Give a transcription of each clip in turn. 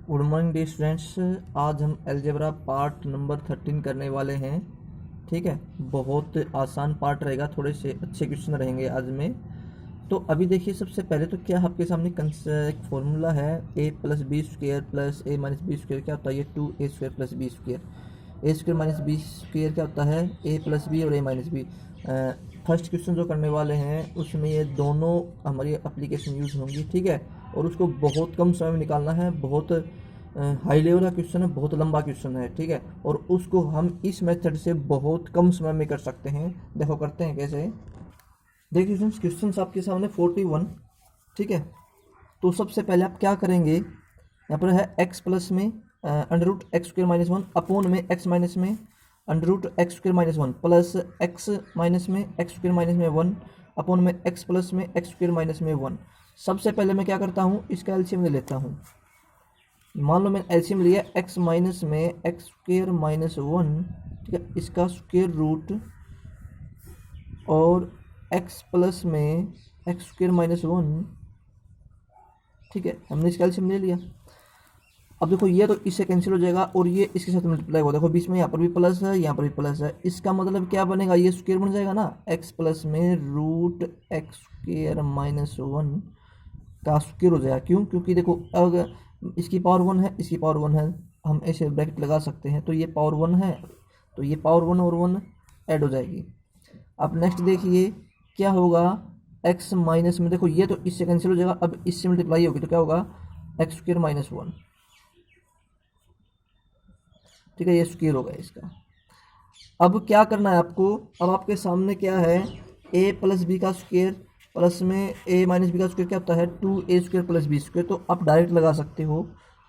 Good morning dear students. आज हम algebra part number 13 करने वाले हैं। ठीक है, बहुत आसान पार्ट रहेगा, थोड़े से अच्छे क्वेश्चन रहेंगे आज में। तो अभी देखिए, सबसे पहले तो क्या आपके सामने एक फॉर्मूला है, ए प्लस बी स्क्वेयर प्लस ए माइनस बी स्क्वेयर क्या होता है, ये 2a² प्लस बी स्क्वेयर। ए स्क्वेयर माइनस बी स्क्वेयर क्या होता है, ए प्लस बी और ए माइनस बी। फर्स्ट क्वेश्चन जो करने वाले हैं उसमें ये दोनों हमारी एप्लीकेशन यूज़ होंगी। ठीक है, और उसको बहुत कम समय में निकालना है। बहुत हाई लेवल का क्वेश्चन है, बहुत लंबा क्वेश्चन है। ठीक है, और उसको हम इस मेथड से बहुत कम समय में कर सकते हैं। देखो करते हैं कैसे। देखिए फ्रेंड्स, क्वेश्चन आपके सामने 41। ठीक है, तो सबसे पहले आप क्या करेंगे, यहाँ पर है x प्लस में under root x square minus one upon में x माइनस में under root x square minus one plus x minus में एक्स स्क्र माइनस में वन अपोन में x प्लस में एक्स स्क्र माइनस में वन। सबसे पहले मैं क्या करता हूँ, इसका एलसीएम ले लेता हूँ। मान लो मैंने एलसीएम लिया x माइनस में एक्स स्क्र माइनस वन, ठीक है, इसका स्क्र रूट, और x प्लस में एक्स स्क्र माइनस वन। ठीक है, हमने इसका एलसीएम ले लिया। अब देखो ये तो इससे कैंसिल हो जाएगा और ये इसके साथ मल्टीप्लाई होगा। देखो बीच में यहाँ पर भी प्लस है, यहाँ पर भी प्लस है। इसका मतलब क्या बनेगा, ये स्क्वायर बन जाएगा ना, x प्लस में root x square minus one का स्क्वायर हो जाएगा। क्यों? क्योंकि देखो अगर इसकी पावर वन है, इसकी पावर वन है, हम ऐसे ब्रैकेट लगा सकते हैं। तो ये पावर वन है, तो ये पावर वन और वन ऐड हो जाएगी। अब नेक्स्ट देखिए क्या होगा, x माइनस में, देखो ये तो इससे कैंसिल हो जाएगा, अब इससे मल्टीप्लाई होगी तो क्या होगा, एक्स स्क्वायर माइनस वन। ठीक है, ये स्क्वायर होगा इसका। अब क्या करना है आपको, अब आपके सामने क्या है, a प्लस बी का स्क्वायर प्लस में a माइनस बी का स्क्वायर क्या होता है, 2a² प्लस बी स्क्वायर। तो आप डायरेक्ट लगा सकते हो।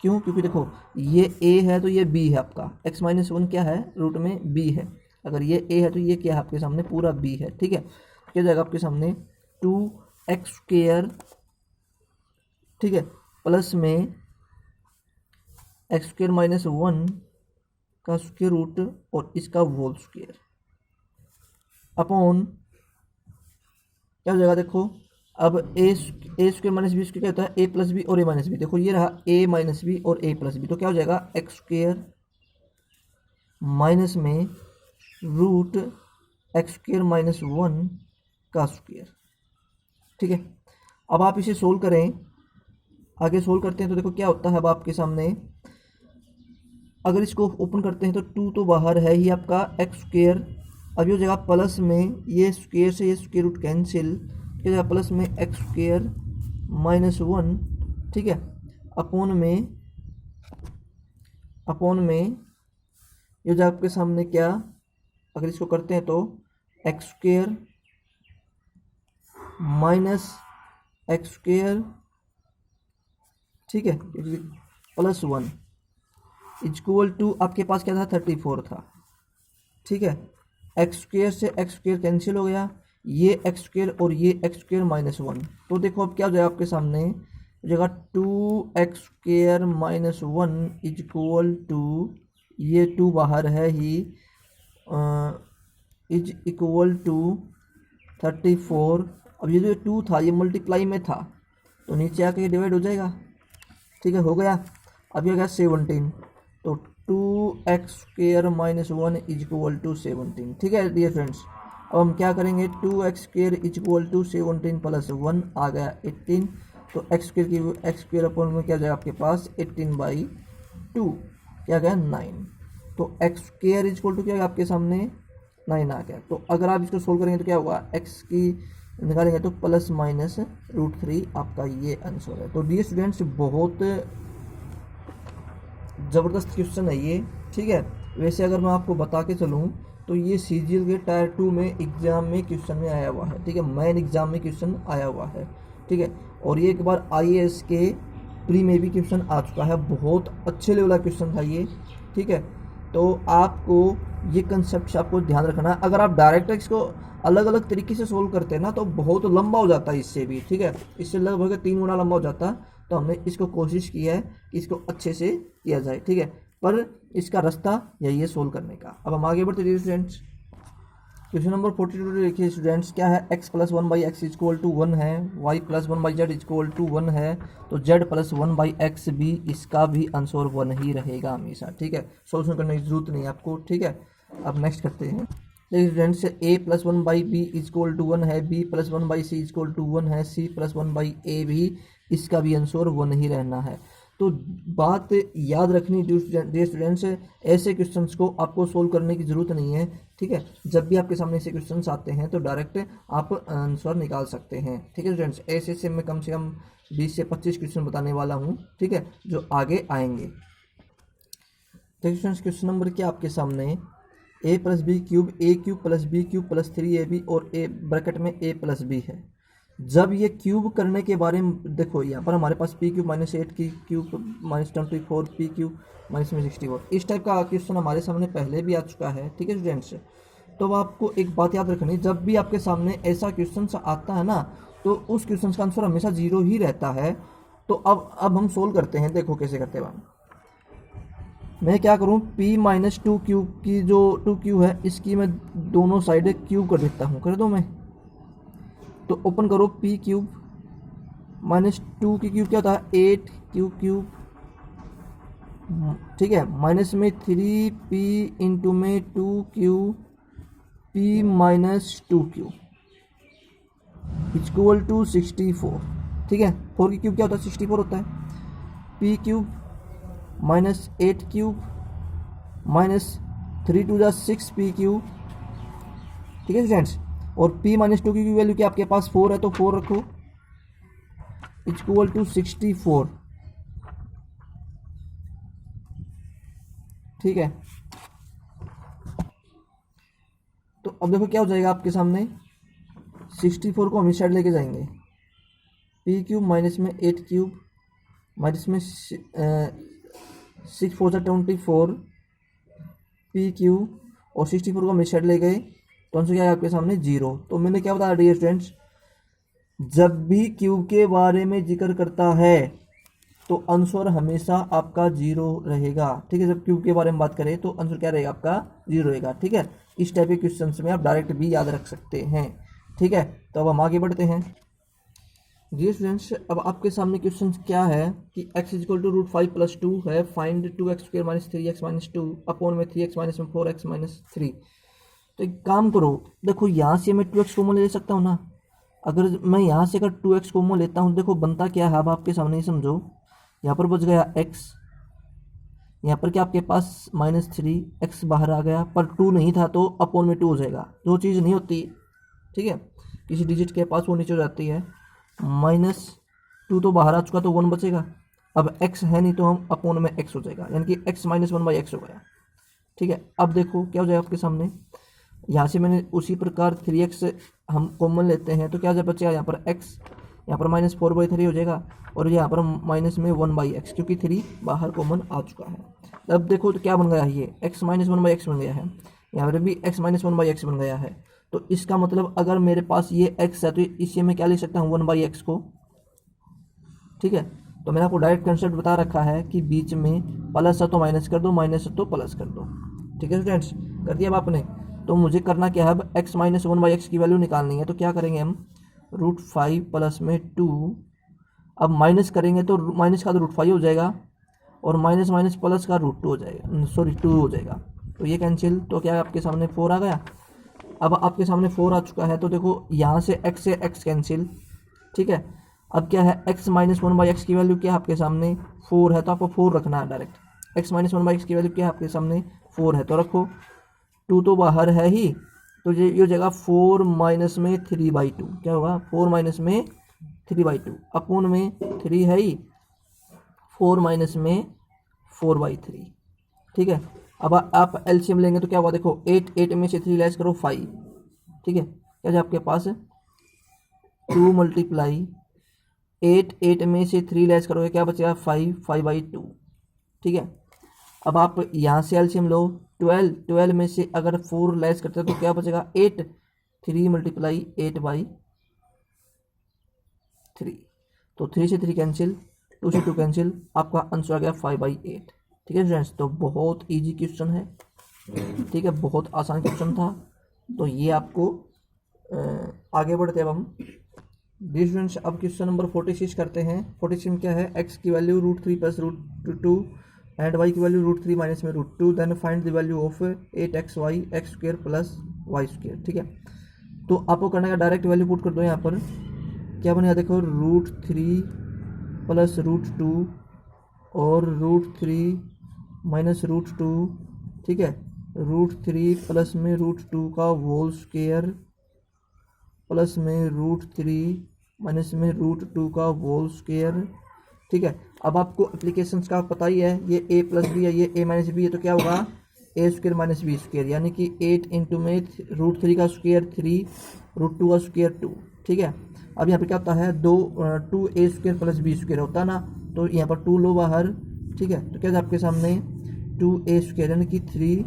क्यों? क्योंकि देखो ये a है तो ये b है आपका, x माइनस वन क्या है, रूट में b है। अगर ये a है तो ये क्या है आपके सामने, पूरा b है। ठीक है, क्या जाएगा आपके सामने, 2x², ठीक है, प्लस में x² माइनस वन का स्क्वायर रूट और इसका होल स्क्वायर अपॉन क्या हो जाएगा, देखो अब ए स्क्वायर माइनस बी स्क्वायर क्या होता है, ए प्लस बी और ए माइनस बी। देखो ये रहा ए माइनस बी और ए प्लस बी, तो क्या हो जाएगा, एक्स स्क्वायर माइनस में root x square minus one का स्क्वायर। ठीक है, अब आप इसे सोल्व करें, आगे सोल्व करते हैं तो देखो क्या होता है। अब आपके सामने अगर इसको ओपन करते हैं तो टू तो बाहर है ही आपका, एक्स स्क्वायर, अब ये हो जाएगा प्लस में, ये स्क्वायर से ये स्क्वायर रूट कैंसिल, ये जाएगा प्लस में एक्स स्क्वायर माइनस वन। ठीक है, अपोन में ये हो जाएगा आपके सामने क्या, अगर इसको करते हैं तो x square minus x square, ठीक है, प्लस वन इक्वल टू आपके पास क्या था, 34 था। ठीक है, एक्स स्क्वायर से एक्स स्क्वायर कैंसिल हो गया, ये एक्स स्क्वायर और ये एक्स स्क्वायर माइनस वन। तो देखो अब क्या हो जाएगा आपके सामने, जगह 2x² minus one equal to, ये 2 बाहर है ही, इज इक्वल टू 34। अब ये जो 2 था ये मल्टीप्लाई में था तो नीचे आके डिवाइड हो जाएगा। ठीक है, हो गया। अब ये हो गया 17, तो 2x² minus one is equal to 17। ठीक है डियर फ्रेंड्स, अब हम क्या करेंगे, 2x² is equal to 17 plus one आ गया 18। तो x² अपॉन में क्या जाएगा आपके पास, 18/2 क्या गया, 9। तो x² इज इक्वल टू क्या है आपके सामने, 9 आ गया। तो अगर आप इसको सोल्व करेंगे तो क्या होगा, x की निकालेंगे तो प्लस माइनस √3 आपका ये आंसर है। तो डियर स्टूडेंट्स, बहुत ज़बरदस्त क्वेश्चन है ये। ठीक है, वैसे अगर मैं आपको बता के चलूँ तो ये CGL के टायर 2 में एग्ज़ाम में क्वेश्चन में आया हुआ है। ठीक है, मेन एग्ज़ाम में क्वेश्चन आया हुआ है। ठीक है, और ये एक बार IAS के प्री में भी क्वेश्चन आ चुका है, बहुत अच्छे लेवल का क्वेश्चन था ये। ठीक है, तो आपको ये कंसेप्ट आपको ध्यान रखना है। अगर आप डायरेक्ट इसको अलग अलग तरीके से सोल्व करते हैं ना तो बहुत लंबा हो जाता है इससे भी। ठीक है, इससे लगभग 3 गुना लंबा हो जाता है। तो हमने इसको कोशिश की है कि इसको अच्छे से किया जाए। ठीक है, पर इसका रास्ता यही है सोल्व करने का। अब हम आगे बढ़ते हैं स्टूडेंट्स। क्वेश्चन नंबर 42 देखिए स्टूडेंट्स, क्या है, x plus 1/x is equal to 1 है, y plus 1/z is equal to 1 है, तो z प्लस 1/x भी, इसका भी आंसर 1 ही रहेगा हमेशा। ठीक है, सॉल्यूशन करने की जरूरत नहीं है आपको। ठीक है, अब नेक्स्ट करते हैं। देखिए students, a plus 1/b is equal to 1 है, b plus 1/c is equal to 1 है, c प्लस 1/a भी, इसका भी आंसर 1 ही रहना है। तो बात याद रखनी डियर स्टूडेंट्स, ऐसे क्वेश्चंस को आपको सोल्व करने की ज़रूरत नहीं है। ठीक है, जब भी आपके सामने ऐसे क्वेश्चंस आते हैं तो डायरेक्ट आप आंसर निकाल सकते हैं। ठीक है स्टूडेंट्स, ऐसे से मैं कम से कम 20 से 25 क्वेश्चन बताने वाला हूँ। ठीक है, जो आगे आएंगे। देखिए स्टूडेंट्स, क्वेश्चन नंबर क्या आपके सामने, a plus b cube, a cube plus b cube plus 3ab और a ब्रैकेट में a प्लस बी है। जब ये क्यूब करने के बारे में देखो, यहाँ पर हमारे पास पी क्यूब माइनस 8 की cube minus 24 P cube minus में 64, इस टाइप का क्वेश्चन हमारे सामने पहले भी आ चुका है। ठीक है स्टूडेंट्स, तो आपको एक बात याद रखनी, जब भी आपके सामने ऐसा क्वेश्चन आता है ना, तो उस क्वेश्चन का आंसर हमेशा 0 ही रहता है। तो अब हम सोल्व करते हैं, देखो कैसे करते हैं। मैं क्या करूँ, p माइनस 2 क्यूब की जो 2 क्यूब है, इसकी मैं दोनों साइड क्यूब कर देता हूँ, कर दो मैं। तो ओपन करो, p क्यूब माइनस 2 की क्यूब क्या होता है, 8 क्यूब क्यूब। ठीक है, माइनस में 3p इंटू में 2 cube p minus 2 cube equal to 64। ठीक है, 4 की क्यूब क्या होता है, 64 होता है। p cube minus 8 cube minus 3 टू जा 6p क्यूब। ठीक है स्टूडेंट्स, और p माइनस 2 की वैल्यू क्या आपके पास 4 है, तो 4 रखो इक्वल टू 64। ठीक है, तो अब देखो क्या हो जाएगा आपके सामने, 64 को हम इस साइड लेके जाएंगे, p क्यूब माइनस में 8 क्यूब माइनस में 6 4 जा 24 p क्यूब, और 64 को हम इस साइड ले गए, तो आंसर क्या है आपके सामने 0। तो मैंने क्या बताया डियर स्टूडेंट्स, जब भी क्यूब के बारे में जिक्र करता है तो आंसर हमेशा आपका 0 रहेगा। ठीक है, जब क्यूब के बारे में बात करें तो आंसर क्या रहेगा आपका 0 रहेगा। ठीक है, इस टाइप के क्वेश्चंस में आप डायरेक्ट भी याद रख सकते हैं। ठीक है, तो अब हम आगे बढ़ते हैं। जी स्टूडेंट्स, अब आपके सामने क्वेश्चन क्या है कि x इक्वल टू √5 प्लस 2 है, find 2x square minus 3x minus 2 upon में 3x माइनस में 4x माइनस 3। तो एक काम करो, देखो यहाँ से मैं 2x कॉमन ले सकता हूँ ना। अगर मैं यहाँ से अगर 2x कॉमन लेता हूँ, देखो बनता क्या है, अब आपके सामने ही समझो। यहाँ पर बच गया x, यहाँ पर क्या आपके पास माइनस 3, x बाहर आ गया, पर 2 नहीं था तो अपॉन में 2 हो जाएगा, जो चीज़ नहीं होती। ठीक है, किसी डिजिट के पास वो नीचे हो जाती है। माइनस 2 तो बाहर आ चुका, तो 1 बचेगा। अब x है नहीं, तो हम अपॉन में x हो जाएगा, यानी कि x माइनस 1/x हो गया। ठीक है, अब देखो क्या हो जाएगा आपके सामने, यहाँ से मैंने उसी प्रकार 3x हम कॉमन लेते हैं, तो क्या जब बचेगा यहाँ पर x, यहाँ पर माइनस 4/3 हो जाएगा, और यहाँ पर माइनस में 1/x, क्योंकि 3 बाहर कॉमन आ चुका है। अब देखो तो क्या बन गया, ये x माइनस 1/x बन गया है, यहाँ पर भी x माइनस 1/x बन गया है। तो इसका मतलब अगर मेरे पास ये x है, तो इसे मैं क्या ले सकता हूँ, 1/x को। ठीक है, तो मैंने आपको डायरेक्ट कंसेप्ट बता रखा है कि बीच में प्लस है तो माइनस कर दो, माइनस है तो प्लस कर दो। ठीक है स्टूडेंट्स, कर दिया अब आपने। तो मुझे करना क्या है, अब x माइनस 1/x की वैल्यू निकालनी है। तो क्या करेंगे हम, √5 प्लस में 2, अब माइनस करेंगे तो माइनस का तो √5 हो जाएगा, और माइनस माइनस प्लस का √2 हो जाएगा, सॉरी 2 हो जाएगा। तो ये कैंसिल, तो क्या है आपके सामने 4 आ गया। अब आपके सामने 4 आ चुका है, तो देखो यहाँ से x कैंसिल। ठीक है, अब क्या है, x माइनस 1/x की वैल्यू क्या है आपके सामने 4 है, तो आपको 4 रखना है डायरेक्ट। x माइनस 1/x की वैल्यू क्या है आपके सामने 4 है, तो रखो। 2 तो बाहर है ही, तो ये हो जाएगा 4 माइनस में 3/2। क्या होगा, 4 माइनस में 3/2 अपॉन में 3 है ही, 4 माइनस में 4/3। ठीक है, अब आप एलसीएम लेंगे तो क्या हुआ, देखो 8 में से 3 लेस करो 5। ठीक है, क्या जो आपके पास 2 मल्टीप्लाई 8 में से 3 लेस करोगे, क्या बचेगा 5/2। ठीक है, अब आप यहाँ से एलसीएम लो, 12 में से अगर 4 लेस करते हो तो क्या बचेगा 8, 3 मल्टीप्लाई 8/3, तो 3 से 3 कैंसिल, 2 से 2 कैंसिल, आपका आंसर आ गया 5/8। ठीक है फ्रेंड्स, तो बहुत इजी क्वेश्चन है। ठीक है, बहुत आसान क्वेश्चन था। तो ये आपको आगे बढ़ते अब हम डियर स्टूडेंट्स अब क्वेश्चन नंबर 46 करते हैं। 46 में क्या है, x की वैल्यू √3 प्लस √2 एंड y की वैल्यू √3 माइनस में √2, then find the value of 8xy x square plus y square. ठीक है, तो आपको करने का डायरेक्ट वैल्यू पुट कर दो यहाँ पर, क्या बनेगा देखो, √3 प्लस √2 और √3 माइनस √2, ठीक है, √3 प्लस में √2 का होल स्क्वायर प्लस में √3 माइनस में √2 का होल स्क्वायर। ठीक है, अब आपको एप्लीकेशंस का पता ही है, ये a प्लस बी है, ये a माइनस बी है, तो क्या होगा a square minus b square, यानी कि 8 इंटू में √3 का स्क्वायर 3, √2 का स्क्वायर 2। ठीक है, अब यहाँ पे क्या होता है, 2a square plus b square होता है ना, तो यहाँ पर 2 लो बाहर। ठीक है, तो क्या है आपके सामने 2a स्क्वायर यानी कि 3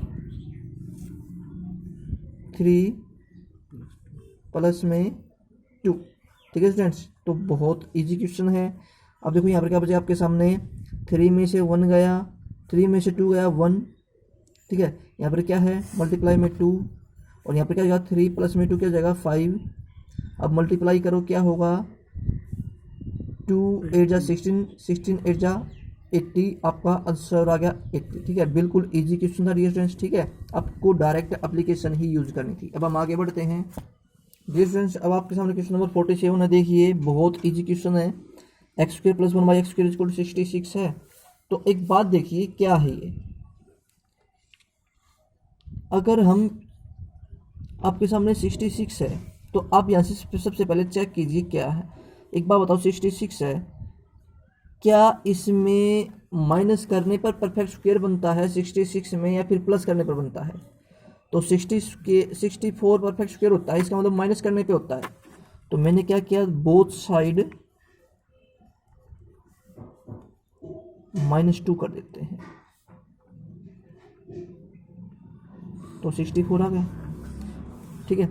प्लस में 2। ठीक है स्टूडेंट्स, तो बहुत इजी क्वेश्चन है। अब देखो यहाँ पर क्या बचा आपके सामने, 3 में से 1 गया, 3 में से 2 गया 1। ठीक है, यहाँ पर क्या है, मल्टीप्लाई में 2, और यहाँ पर क्या जाएगा 3 प्लस में 2 क्या जाएगा 5। अब मल्टीप्लाई करो, क्या होगा 2 8 जा 16, 16 8 जा 80, आपका आंसर आ गया 80। ठीक है, बिल्कुल इजी क्वेश्चन था डियर स्टूडेंट्स। ठीक है, आपको डायरेक्ट एप्लीकेशन ही यूज करनी थी। अब हम आगे बढ़ते हैं डियर स्टूडेंट्स, अब आपके सामने क्वेश्चन नंबर 47 है। देखिए बहुत इजी क्वेश्चन है, x square plus 1 x square equal to 66 है। तो एक बात देखिए क्या है ये, अगर हम आपके सामने 66 है तो आप यहाँ से सबसे पहले चेक कीजिए क्या है। एक बात बताओ, 66 है, क्या इसमें माइनस करने पर परफेक्ट स्क्वायर बनता है 66 में, या फिर प्लस करने पर बनता है? तो 64 परफेक्ट स्क्वायर होता है, इसका मतलब माइनस करने पे होता है। तो मैंने क्या किया, बोथ साइड -2 कर देते हैं, तो 64 आ गया। ठीक है,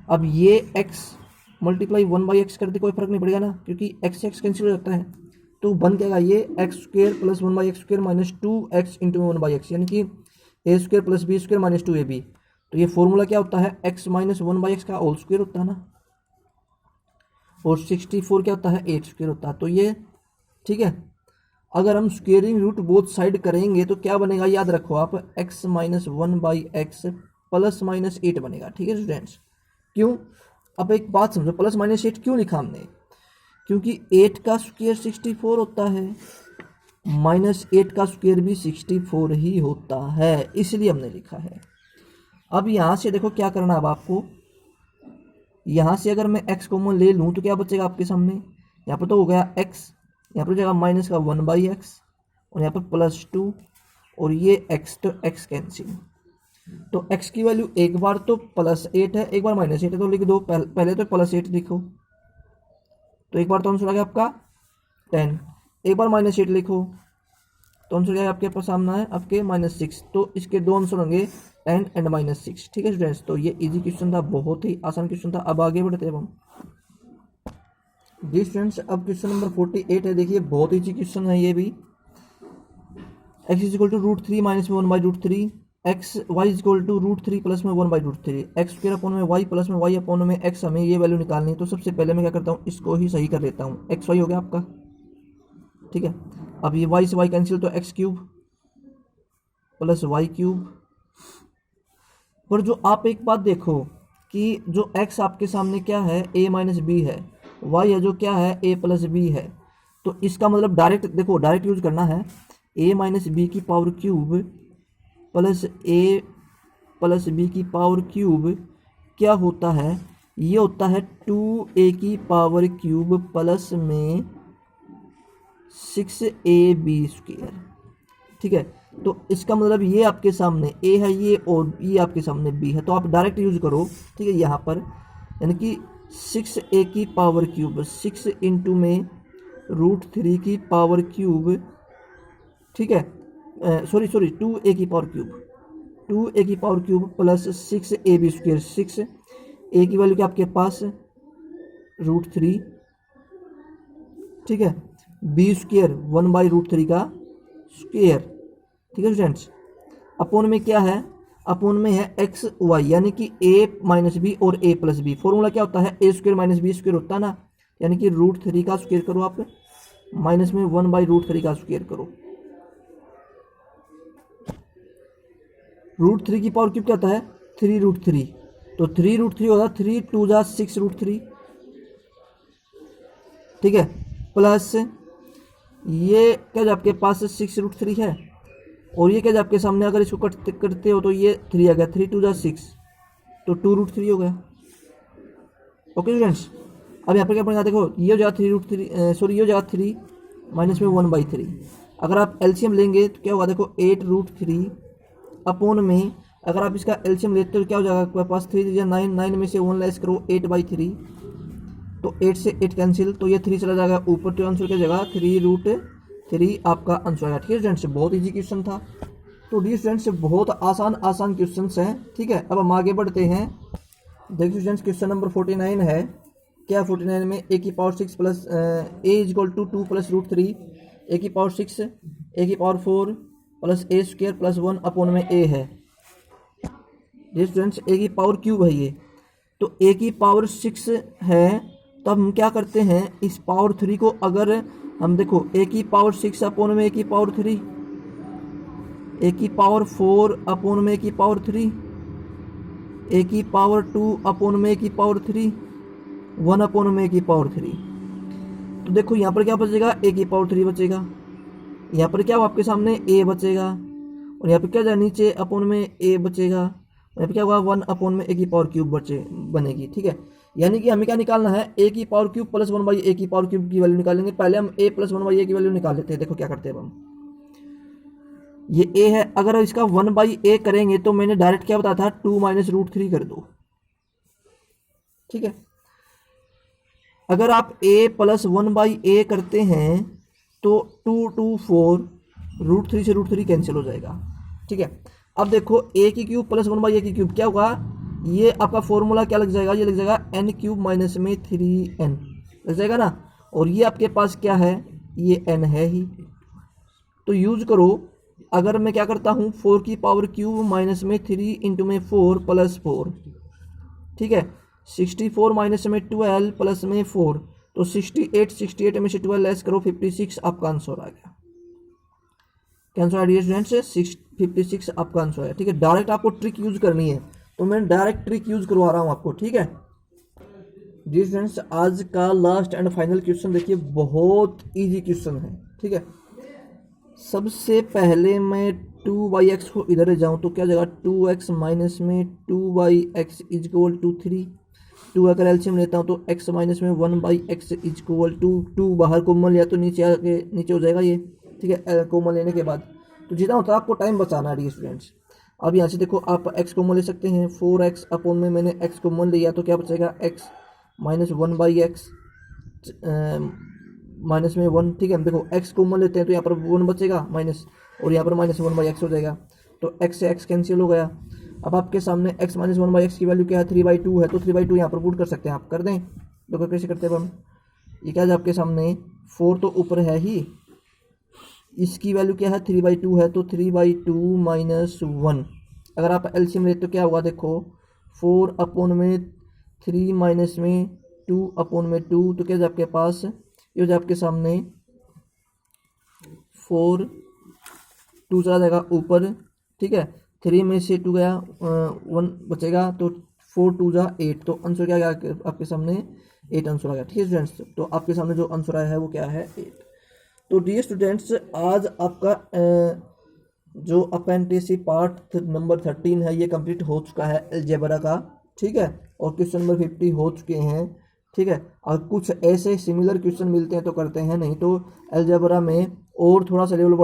अब ये x मल्टीप्लाई 1/x कर दे, कोई फर्क नहीं पड़ेगा ना, क्योंकि x से x कैंसिल हो जाता है। तो बन क्या ये x square plus 1/x square minus 2x into 1/x, यानी कि a square plus b square minus 2ab। तो ये फॉर्मूला क्या होता है, x माइनस 1/x का होल स्क्वायर होता है ना, और 64 क्या होता है 8 स्क्वायर होता है। तो ये ठीक है, अगर हम स्क्वेयरिंग रूट बोथ साइड करेंगे तो क्या बनेगा, याद रखो आप, x minus 1/x plus minus 8 बनेगा। ठीक है स्टूडेंट्स, क्यों, अब एक बात समझो, प्लस माइनस 8 क्यों लिखा हमने, क्योंकि 8 का स्क्वायर 64 होता है, माइनस 8 का स्क्वायर भी 64 ही होता है, इसलिए हमने लिखा है। अब यहाँ से देखो क्या करना, अब आपको यहाँ से अगर मैं x कॉमन ले लूँ तो क्या बचेगा आपके सामने, यहाँ पर तो हो गया x, यहाँ पर जाएगा माइनस का 1/x, और यहाँ पर +2, और ये x, तो x कैंसिल। तो x की वैल्यू एक बार तो +8 है, एक बार -8 है, तो लिख दो, पहले तो +8 लिखो, तो एक बार तो आंसर आ गया आपका 10, एक बार -8 लिखो तो आंसर क्या है आपके पास सामना है आपके -6। तो इसके दो आंसर होंगे 10 एंड -6। ठीक है स्टूडेंट्स, तो ये इजी क्वेश्चन था, बहुत ही आसान क्वेश्चन था। अब आगे बढ़ते हैं हम जी स्टूडेंट्स, अब क्वेश्चन नंबर 48 है। देखिए बहुत इजी क्वेश्चन है ये भी, x is equal to √3 minus में 1/√3, x y is equal to √3 plus में 1/√3, एक्स स्क्वायर अपॉन में y प्लस में y अपॉन में x, हमें ये वैल्यू निकालनी है। तो सबसे पहले मैं क्या करता हूँ, इसको ही सही कर लेता हूँ, एक्स वाई हो गया आपका। ठीक है, अब ये y से y कैंसिल, तो x³ प्लस y³। पर जो आप एक बात देखो कि जो x आपके सामने क्या है, a माइनस बी है, y है जो क्या है a प्लस बी है। तो इसका मतलब डायरेक्ट देखो, डायरेक्ट यूज करना है, a माइनस बी की power cube plus a plus b की पावर क्यूब क्या होता है, ये होता है 2a की पावर क्यूब प्लस में 6ab²। ठीक है, तो इसका मतलब ये आपके सामने a है ये, और ये आपके सामने b है, तो आप डायरेक्ट यूज करो। ठीक है, यहाँ पर यानी कि 6a की पावर क्यूब, 6 इंटू में √3 की पावर क्यूब, ठीक है, सॉरी 2a की पावर क्यूब, 2a की power cube plus 6ab²। 6a की वैल्यू क्या आपके पास √3, ठीक है, b² 1/√3 का स्क्वायर। ठीक है स्टूडेंट्स, अपॉन में क्या है, अपोन में है एक्स वाई, यानी कि ए माइनस बी और ए प्लस बी। फॉर्मूला क्या होता है, ए स्क्वायर माइनस बी स्क्वायर होता है ना, यानी कि √3 का स्क्वायर करो आप, माइनस में 1/√3 का स्क्वायर करो। √3 की पावर क्यूब क्या होता है, 3√3, तो 3√3 होगा 3 2 जा 6√3, ठीक है, प्लस ये क्या जो आपके पास 6√3 है, और ये क्या जो आपके सामने अगर इसको करते करते हो तो ये 3 आ गया, 3 2 जा 6, तो 2√3 हो गया। ओके स्टूडेंट्स, अब यहाँ पर क्या पड़ेगा, देखो ये हो जाएगा 3√3, सॉरी ये हो जाएगा 3 माइनस में 1/3। अगर आप एलसीएम लेंगे तो क्या होगा, देखो 8√3 अपोन में, अगर आप इसका एलसीएम लेते हो तो क्या हो जाएगा आपके पास, 3 या 9, 9 में से 1 लेस करो 8/3, तो 8 से 8 कैंसिल, तो ये 3 चला जाएगा ऊपर, तो आंसर क्या जगह 3√3 आपका आंसर आएगा। ठीक है स्टूडेंट्स, बहुत इजी क्वेश्चन था। तो डी स्टूडेंट्स बहुत आसान क्वेश्चन हैं। ठीक है, अब हम आगे बढ़ते हैं। देखिए स्टूडेंट्स, क्वेश्चन नंबर 49 है। क्या 49 में ए की power 6 plus a is equal to 2 plus √3, a की पावर 6, ए की power 4 plus a square plus 1 upon में ए है। ये स्टूडेंट्स ए की पावर क्यूब है ये, तो ए की पावर 6 है, तो हम क्या करते हैं, इस पावर 3 को अगर हम देखो ए की पावर 6 अपोन में ए की पावर 3, ए की पावर 4 अपोन में ए की पावर 3, ए की पावर 2 अपोन में ए की पावर 3, 1 अपोन में ए की पावर 3। तो देखो यहाँ पर क्या बचेगा, ए की पावर 3 बचेगा, यहाँ पर क्या हो आपके सामने ए बचेगा, और यहाँ पर क्या जाए नीचे अपोन में ए बचेगा, यहाँ पर क्या होगा 1 अपोन में ए की पावर क्यूब बनेगी। ठीक है, यानी कि हमें क्या निकालना है, ए की पावर क्यूब प्लस 1/a की पावर क्यूब की वैल्यू निकालेंगे। पहले हम a प्लस 1/a की वैल्यू निकाल लेते हैं। देखो क्या करते हैं हम, ये a है, अगर इसका 1/a करेंगे तो मैंने डायरेक्ट क्या बताया था, 2 माइनस √3 कर दो। ठीक है, अगर आप a प्लस 1/a करते हैं तो 2 2 4, √3 से √3 कैंसिल हो जाएगा। ठीक है, अब देखो a की क्यूब प्लस 1/a की क्यूब क्या होगा, ये आपका फॉर्मूला क्या लग जाएगा, ये लग जाएगा n³ माइनस में 3n लग जाएगा ना, और ये आपके पास क्या है, ये n है ही, तो यूज करो। अगर मैं क्या करता हूँ, 4 की पावर क्यूब माइनस में 3 इंटू में 4 प्लस 4, ठीक है, 64 माइनस में 12 प्लस में 4, तो 68 में से 12 लेस करो 56 आपका आंसर आ गया। क्या आंसर आ रही है स्टूडेंट्स, 56 आपका आंसर है। ठीक है, डायरेक्ट आपको ट्रिक यूज करनी है, तो मैं डायरेक्ट ट्रिक यूज करवा रहा हूँ आपको। ठीक है जी स्टूडेंट्स, आज का लास्ट एंड फाइनल क्वेश्चन देखिए, बहुत इजी क्वेश्चन है। ठीक है, सबसे पहले मैं 2/x को इधर जाऊँ तो क्या जगह 2x माइनस में 2/x इज इक्वल टू 3, 2 अगर एलसीएम लेता हूँ तो x माइनस में 1/x इज इक्वल टू 2 बाहर कॉमन लिया तो नीचे आके नीचे हो जाएगा ये। ठीक है, कॉमन लेने के बाद तो जितना होता है आपको टाइम बचाना है स्टूडेंट्स। अब यहाँ से देखो आप x कॉमन ले सकते हैं, 4x अपोन में मैंने x कॉमन लिया तो क्या बचेगा, x माइनस 1/x माइनस में 1। ठीक है, देखो x कॉमन लेते हैं तो यहाँ पर 1 बचेगा माइनस, और यहाँ पर माइनस 1/x हो जाएगा, तो x से x कैंसिल हो गया। अब आपके सामने x माइनस 1/x की वैल्यू क्या है, 3/2 है, तो 3/2 यहाँ पर पुट कर सकते हैं आप, कर दें। देखो कैसे करते हैं हम, ये क्या है आपके सामने 4 तो ऊपर है ही, इसकी वैल्यू क्या है 3/2 है, तो 3/2 माइनस 1। अगर आप एलसीएम लेते तो क्या होगा, देखो 4 अपोन में 3 माइनस में 2 अपोन में 2, तो क्या आपके पास ये हो आपके सामने 4 2 चला जाएगा ऊपर। ठीक है, 3 में से 2 गया 1 बचेगा, तो 4 2 जा 8, तो आंसर क्या गया आपके सामने 8 आंसर आ गया। ठीक है स्टूडेंट्स, तो आपके सामने जो आंसर आया है वो क्या है 8। तो डियर स्टूडेंट्स, आज आपका जो अपेंडिक्स पार्ट नंबर 13 है ये कंप्लीट हो चुका है अलजेब्रा का। ठीक है, और क्वेश्चन नंबर 50 हो चुके हैं। ठीक है, और कुछ ऐसे सिमिलर क्वेश्चन मिलते हैं तो करते हैं, नहीं तो अलजेब्रा में और थोड़ा सा लेवल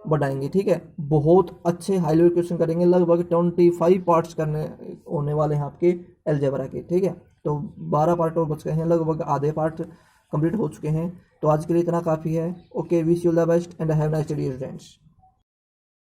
बढ़ाएंगे। ठीक है, बहुत अच्छे हाई लेवल क्वेश्चन करेंगे, लगभग 25 पार्ट्स करने होने वाले हैं आपके अलजेब्रा के। ठीक है, तो 12 पार्ट और बच गए हैं, लगभग आधे पार्ट कंप्लीट हो चुके हैं। तो आज के लिए इतना काफ़ी है। Okay, wish you the best and have nice day students.